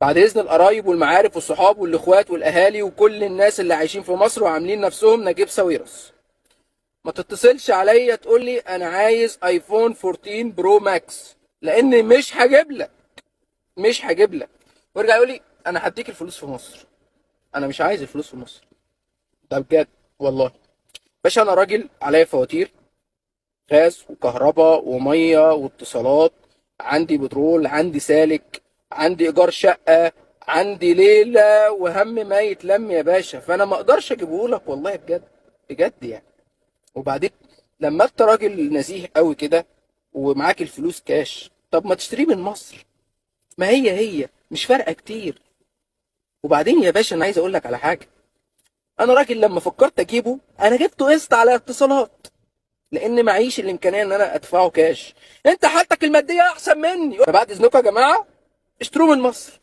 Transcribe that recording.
بعد اذن القرايب والمعارف والصحاب والاخوات والاهالي وكل الناس اللي عايشين في مصر وعاملين نفسهم نجيب ساويرس، ما تتصلش عليا تقول لي انا عايز ايفون 14 برو ماكس، لان مش هجيب لك وارجع يقول لي انا هديك الفلوس في مصر. انا مش عايز الفلوس في مصر، ده بجد والله. باشا انا راجل عليا فواتير غاز وكهرباء وميه واتصالات، عندي بترول، عندي سالك، عندي ايجار شقه، عندي ليله وهم ما يتلم يا باشا، فانا ما اقدرش اجيبه لك والله بجد، بجد يعني. وبعدين لما انت راجل نزيه قوي كده ومعاك الفلوس كاش، طب ما تشتريه من مصر، ما هي مش فارقه كتير. وبعدين يا باشا انا عايز اقول لك على حاجه، انا راجل لما فكرت اجيبه انا جبته قسط على اتصالات، لان معيش الامكانيه ان انا ادفعه كاش. انت حالتك الماديه احسن مني، فبعد اذنكم يا جماعه اشتروه من مصر.